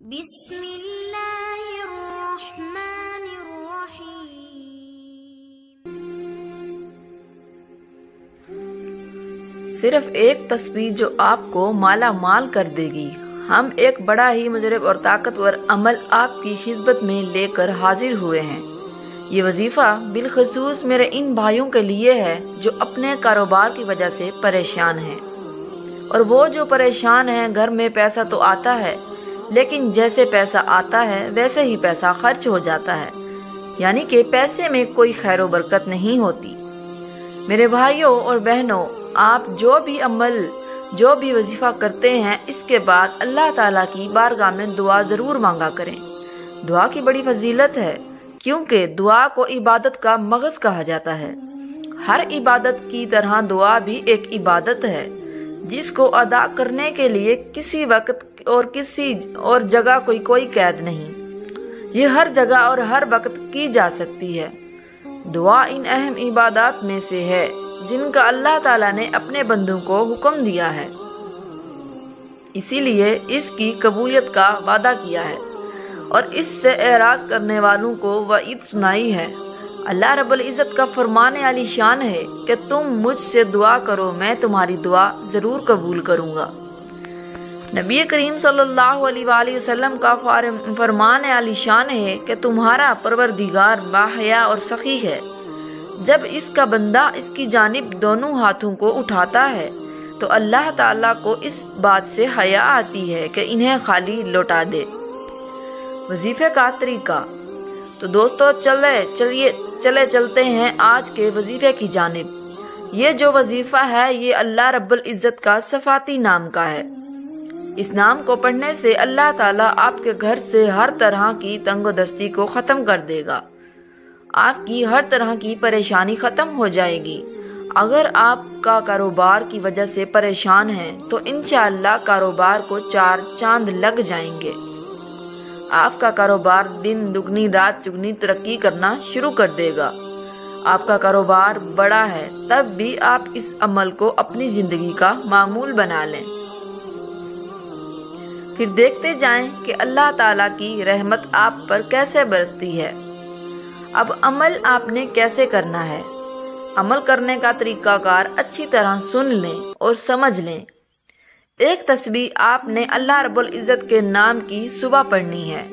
بسم اللہ الرحمن الرحیم۔ صرف ایک تسبیح جو آپ کو مالا مال کر دے گی۔ ہم ایک بڑا ہی مجرب اور طاقتور عمل آپ کی خدمت میں لے کر حاضر ہوئے ہیں۔ یہ وظیفہ بالخصوص میرے ان بھائیوں کے لیے ہے جو اپنے کاروبار کی وجہ سے پریشان ہیں، اور وہ جو پریشان ہیں گھر میں پیسہ تو آتا ہے لیکن جیسے پیسہ آتا ہے ویسے ہی پیسہ خرچ ہو جاتا ہے، یعنی کہ پیسے میں کوئی خیر و برکت نہیں ہوتی۔ میرے بھائیوں اور بہنوں، آپ جو بھی عمل جو بھی وظیفہ کرتے ہیں اس کے بعد اللہ تعالیٰ کی بارگاہ میں دعا ضرور مانگا کریں۔ دعا کی بڑی فضیلت ہے کیونکہ دعا کو عبادت کا مغز کہا جاتا ہے۔ ہر عبادت کی طرح دعا بھی ایک عبادت ہے جس کو ادا کرنے کے لیے کسی وقت اور کسی اور جگہ کوئی قید نہیں، یہ ہر جگہ اور ہر وقت کی جا سکتی ہے۔ دعا ان اہم عبادات میں سے ہے جن کا اللہ تعالیٰ نے اپنے بندوں کو حکم دیا ہے، اسی لیے اس کی قبولیت کا وعدہ کیا ہے اور اس سے اعراض کرنے والوں کو وعید سنائی ہے۔ اللہ رب العزت کا فرمان عالی شان ہے کہ تم مجھ سے دعا کرو، میں تمہاری دعا ضرور قبول کروں گا۔ نبی کریم صلی اللہ علیہ وآلہ وسلم کا فرمان عالی شان ہے کہ تمہارا پروردگار باحیا اور سخی ہے۔ جب اس کا بندہ اس کی جانب دونوں ہاتھوں کو اٹھاتا ہے تو اللہ تعالیٰ کو اس بات سے حیا آتی ہے کہ انہیں خالی لوٹا دے۔ وظیفے کا طریقہ۔ تو دوستو چلتے ہیں آج کے وظیفے کی جانب۔ یہ جو وظیفہ ہے یہ اللہ رب العزت کا صفاتی نام کا ہے۔ اس نام کو پڑھنے سے اللہ تعالیٰ آپ کے گھر سے ہر طرح کی تنگ و دستی کو ختم کر دے گا، آپ کی ہر طرح کی پریشانی ختم ہو جائے گی۔ اگر آپ کا کاروبار کی وجہ سے پریشان ہیں تو انشاءاللہ کاروبار کو 4 چاند لگ جائیں گے۔ آپ کا کاروبار دن دگنی رات چگنی ترقی کرنا شروع کر دے گا۔ آپ کا کاروبار بڑا ہے تب بھی آپ اس عمل کو اپنی زندگی کا معمول بنا لیں، پھر دیکھتے جائیں کہ اللہ تعالیٰ کی رحمت آپ پر کیسے برستی ہے۔ اب عمل آپ نے کیسے کرنا ہے؟ عمل کرنے کا طریقہ کار اچھی طرح سن لیں اور سمجھ لیں۔ ایک تسبیح آپ نے اللہ رب العزت کے نام کی صبح پڑھنی ہے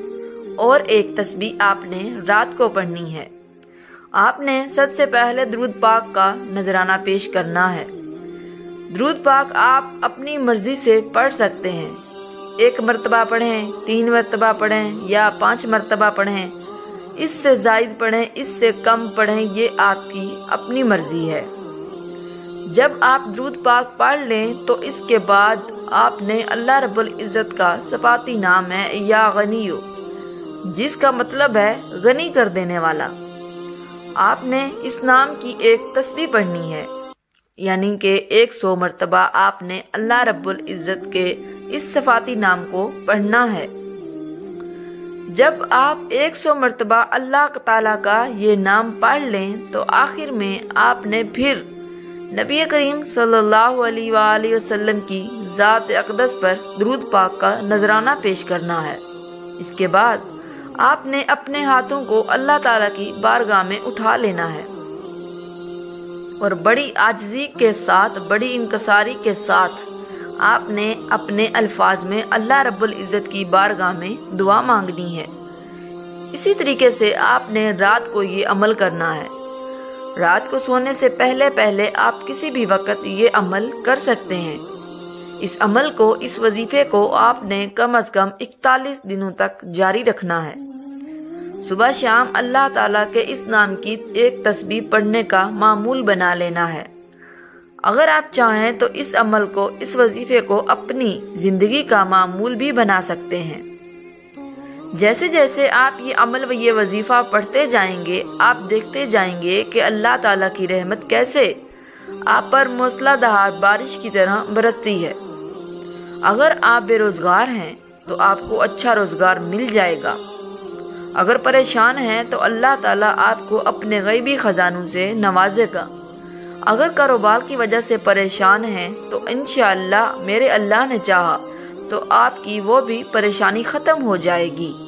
اور ایک تسبیح آپ نے رات کو پڑھنی ہے۔ آپ نے سب سے پہلے درود پاک کا نذرانہ پیش کرنا ہے۔ درود پاک آپ اپنی مرضی سے پڑھ سکتے ہیں، 1 مرتبہ پڑھیں، 3 مرتبہ پڑھیں یا 5 مرتبہ پڑھیں، اس سے زائد پڑھیں، اس سے کم پڑھیں، یہ آپ کی اپنی مرضی ہے۔ جب آپ درود پاک پڑھ لیں تو اس کے بعد آپ نے اللہ رب العزت کا صفاتی نام ہے یا غنیو، جس کا مطلب ہے غنی کر دینے والا۔ آپ نے اس نام کی ایک تسبیح پڑھنی ہے، یعنی کہ 100 مرتبہ آپ نے اللہ رب العزت کے اس صفاتی نام کو پڑھنا ہے۔ جب آپ 100 مرتبہ اللہ تعالیٰ کا یہ نام پڑھ لیں تو آخر میں آپ نے پھر نبی کریم صلی اللہ علیہ وآلہ وسلم کی ذات اقدس پر درود پاک کا نذرانہ پیش کرنا ہے۔ اس کے بعد آپ نے اپنے ہاتھوں کو اللہ تعالیٰ کی بارگاہ میں اٹھا لینا ہے اور بڑی عاجزی کے ساتھ، بڑی انکساری کے ساتھ آپ نے اپنے الفاظ میں اللہ رب العزت کی بارگاہ میں دعا مانگنی ہے۔ اسی طریقے سے آپ نے رات کو یہ عمل کرنا ہے۔ رات کو سونے سے پہلے آپ کسی بھی وقت یہ عمل کر سکتے ہیں۔ اس عمل کو، اس وظیفے کو آپ نے کم از کم 41 دنوں تک جاری رکھنا ہے۔ صبح شام اللہ تعالیٰ کے اس نام کی ایک تسبیح پڑھنے کا معمول بنا لینا ہے۔ اگر آپ چاہیں تو اس عمل کو، اس وظیفے کو اپنی زندگی کا معمول بھی بنا سکتے ہیں۔ جیسے جیسے آپ یہ عمل و یہ وظیفہ پڑھتے جائیں گے آپ دیکھتے جائیں گے کہ اللہ تعالیٰ کی رحمت کیسے آپ پر موسلا دھار بارش کی طرح برستی ہے۔ اگر آپ بے روزگار ہیں تو آپ کو اچھا روزگار مل جائے گا۔ اگر پریشان ہیں تو اللہ تعالیٰ آپ کو اپنے غیبی خزانوں سے نوازے گا۔ اگر کاروبار کی وجہ سے پریشان ہیں تو انشاءاللہ میرے اللہ نے چاہا تو آپ کی وہ بھی پریشانی ختم ہو جائے گی۔